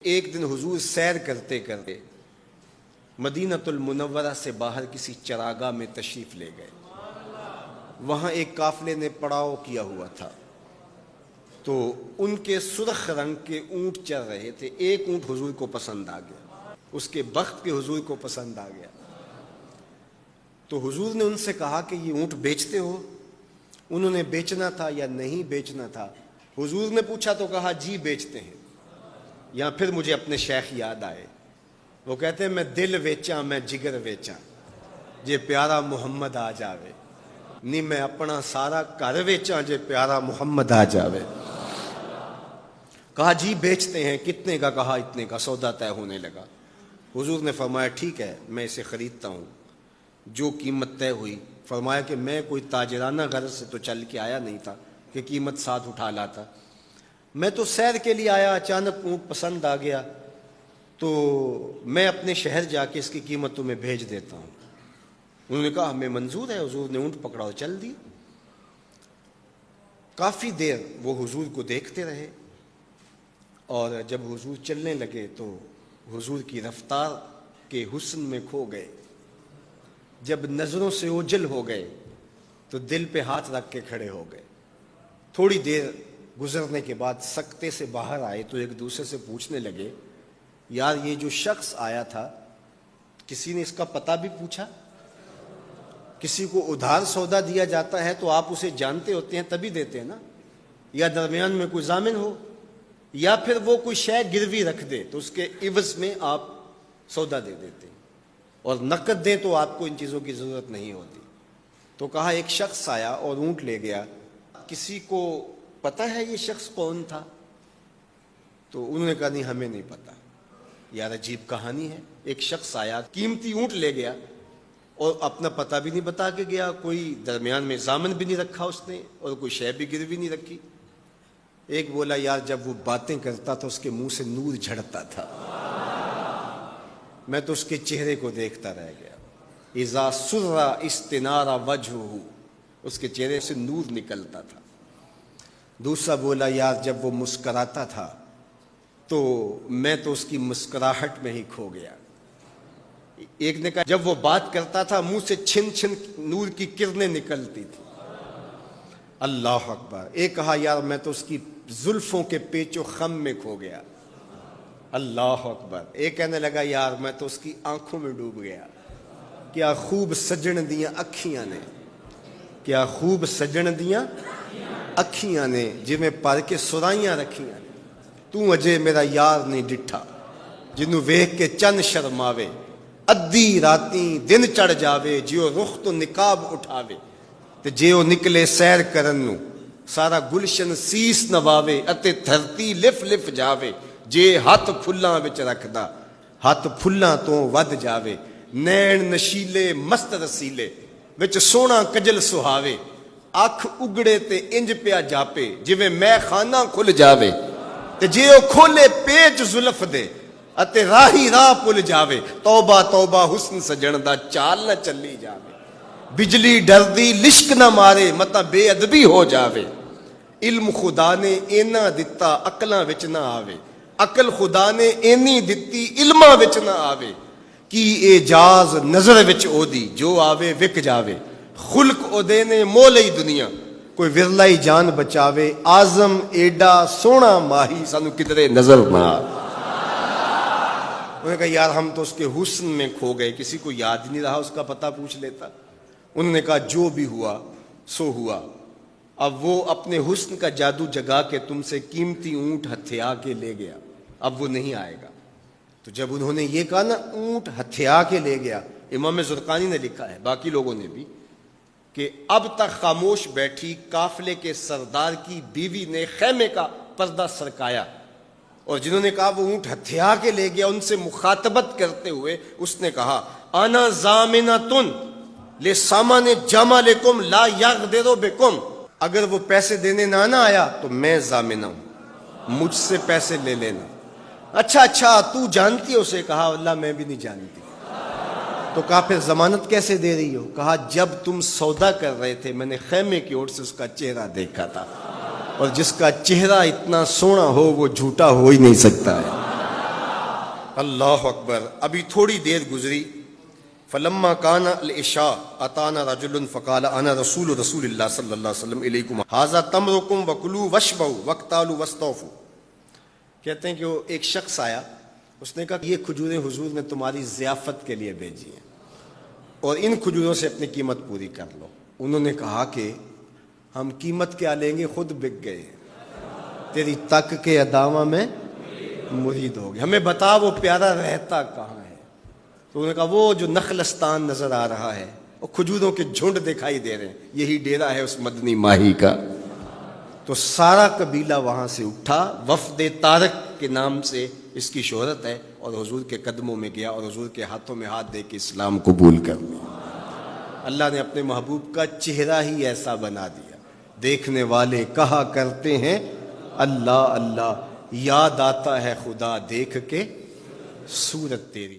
ایک دن حضور سیر کرتے کرتے مدینۃ المنورہ سے باہر کسی چراگاہ میں تشریف لے گئے. وہاں ایک قافلے نے پڑاؤ کیا ہوا تھا، تو ان کے سرخ رنگ کے اونٹ چل رہے تھے. ایک اونٹ حضور کو پسند آ گیا، اس کے بخت کے حضور کو پسند آ گیا. تو حضور نے ان سے کہا کہ یہ اونٹ بیچتے ہو؟ انہوں نے بیچنا تھا یا نہیں بیچنا تھا. حضور نے پوچھا تو کہا جی بیچتے ہیں. یا پھر مجھے اپنے شیخ یاد آئے، وہ کہتے ہیں میں دل ویچاں میں جگر ویچاں جے پیارا محمد آ جاوے، نہیں میں اپنا سارا گھر ویچاں جے پیارا محمد آ جاوے. کہا جی بیچتے ہیں. کتنے کا؟ کہا اتنے کا. سودا طے ہونے لگا. حضور نے فرمایا ٹھیک ہے میں اسے خریدتا ہوں. جو قیمت طے ہوئی، فرمایا کہ میں کوئی تاجرانہ غرض سے تو چل کے آیا نہیں تھا کہ قیمت ساتھ اٹھا لاتا. میں تو سیر کے لیے آیا، اچانک اونٹ پسند آ گیا تو میں اپنے شہر جا کے اس کی قیمت تمہیں بھیج دیتا ہوں. انہوں نے کہا ہمیں منظور ہے. حضور نے اونٹ پکڑا اور چل دی. کافی دیر وہ حضور کو دیکھتے رہے، اور جب حضور چلنے لگے تو حضور کی رفتار کے حسن میں کھو گئے. جب نظروں سے اوجھل ہو گئے تو دل پہ ہاتھ رکھ کے کھڑے ہو گئے. تھوڑی دیر گزرنے کے بعد سکتے سے باہر آئے تو ایک دوسرے سے پوچھنے لگے یار یہ جو شخص آیا تھا کسی نے اس کا پتہ بھی پوچھا؟ کسی کو ادھار سودا دیا جاتا ہے تو آپ اسے جانتے ہوتے ہیں تبھی دیتے ہیں نا، یا درمیان میں کوئی ضامن ہو، یا پھر وہ کوئی شے گروی رکھ دے تو اس کے عوض میں آپ سودا دے دیتے ہیں، اور نقد دیں تو آپ کو ان چیزوں کی ضرورت نہیں ہوتی. تو کہا ایک شخص آیا اور اونٹ لے گیا، کسی کو پتہ ہے یہ شخص کون تھا؟ تو انہوں نے کہا نہیں ہمیں نہیں پتہ. یار عجیب کہانی ہے، ایک شخص آیا قیمتی اونٹ لے گیا اور اپنا پتہ بھی نہیں بتا کے گیا، کوئی درمیان میں ضامن بھی نہیں رکھا اس نے، اور کوئی شے بھی گروی نہیں رکھی. ایک بولا یار جب وہ باتیں کرتا تھا اس کے منہ سے نور جھڑتا تھا، میں تو اس کے چہرے کو دیکھتا رہ گیا. اذا سر استنار وجہہ، اس کے چہرے سے نور نکلتا تھا. دوسرا بولا یار جب وہ مسکراتا تھا تو میں تو اس کی مسکراہٹ میں ہی کھو گیا. ایک نے کہا جب وہ بات کرتا تھا منہ سے چھن چھن نور کی کرنیں نکلتی تھی. اللہ اکبر. ایک کہا یار میں تو اس کی زلفوں کے پیچ و خم میں کھو گیا. اللہ اکبر. ایک کہنے لگا یار میں تو اس کی آنکھوں میں ڈوب گیا. کیا خوب سجن دیاں اکھیاں نے، کیا خوب سجن دیاں اکھیاں نے جویں پر کے سرائیاں رکھیاں نے. تو اجے میرا یار نہیں ڈٹھا جنوں ویکھ کے چن شرماوے. ادھی راتیں دن چڑھ جاوے جیو رخ تو نقاب اٹھاوے. تے جے او نکلے سیر کرن نو سارا گلشن سیس نواوے اتے دھرتی لف لف جاوے. جے ہاتھ پھلاں وچ رکھدا ہاتھ پھلاں تو ود جاوے. نین نشیلے مست رسیلے وچ سونا کجل سہاوے. اکھ اگڑے تے انج پیا جاپے جویں میں خانہ کھل جاوے. تے جے او کھولے پیچ زلف دے اتے راہی راہ پل جاوے. توبہ توبہ حسن سجن دا چال نہ چلی جاوے. بجلی ڈردی لشک نہ مارے متا بے ادبی ہو جاوے. علم خدا نے اینا دتا عقلاں وچ نہ آوے. عقل خدا نے اینی دتی علماں وچ نہ آوے. کی اعجاز نظر وچ او دی جو آوے وک جاوے. خلق او دے نے مول ہی دنیا کوئی ورلا ہی جان بچاوے. آزم ایڈا سونا ماہی سانو کدرے نظر نہ آوے. انہوں نے کہا یار ہم تو اس کے حسن میں کھو گئے، کسی کو یاد ہی نہیں رہا اس کا پتہ پوچھ لیتا. انہوں نے کہا جو بھی ہوا سو ہوا. اب وہ اپنے حسن کا جادو جگا کے تم سے قیمتی اونٹ ہتھیا کے لے گیا، اب وہ نہیں آئے گا. تو جب انہوں نے یہ کہا نا اونٹ ہتھیا کے لے گیا، امام زرقانی نے لکھا ہے باقی لوگوں نے بھی کہ اب تک خاموش بیٹھی قافلے کے سردار کی بیوی نے خیمے کا پردہ سرکایا، اور جنہوں نے کہا وہ اونٹ ہتھیا کے لے گیا ان سے مخاطبت کرتے ہوئے اس نے کہا انا ضامنۃ لسامان جمالکم لا یغدر بکم. اگر وہ پیسے دینے نہ آیا تو میں ضامنہ ہوں، مجھ سے پیسے لے لینا. اچھا تو جانتی ہے اسے؟ کہا اللہ میں بھی نہیں جانتی. تو کہا پھر ضمانت کیسے دے رہی ہو؟ کہا جب تم سودا کر رہے تھے میں نے خیمے کی اوٹ سے اس کا چہرہ دیکھا تھا، اور جس کا چہرہ اتنا سونا ہو وہ جھوٹا ہو ہی نہیں سکتا ہے. اللہ اکبر. ابھی تھوڑی دیر گزری. فلما کان العشاء اتانا رجل فقال انا رسول اللہ صلی اللہ علیہ وسلم الیکم ھذا تمرکم وکلوا واشبعوا واقتالوا واستوفوا. کہتے ہیں کہ وہ ایک شخص آیا, اس نے کہا یہ کھجوریں حضور نے تمہاری ضیافت کے لیے بھیجی ہیں اور ان کھجوروں سے اپنی قیمت پوری کر لو. انہوں نے کہا کہ ہم قیمت کیا لیں گے, خود بک گئے, تیری تک کے ادامہ میں مرید ہو گئے, ہمیں بتا وہ پیارا رہتا کہاں ہے. تو انہوں نے کہا وہ جو نخلستان نظر آ رہا ہے, وہ کھجوروں کے جھنڈ دکھائی دے رہے ہیں, یہی ڈیرا ہے اس مدنی ماہی کا. تو سارا قبیلہ وہاں سے اٹھا, وفد طارق کے نام سے اس کی شہرت ہے, اور حضور کے قدموں میں گیا اور حضور کے ہاتھوں میں ہاتھ دے کے اسلام قبول کر لیا. اللہ نے اپنے محبوب کا چہرہ ہی ایسا بنا دیا, دیکھنے والے کہا کرتے ہیں اللہ اللہ, یاد آتا ہے خدا دیکھ کے صورت تیری.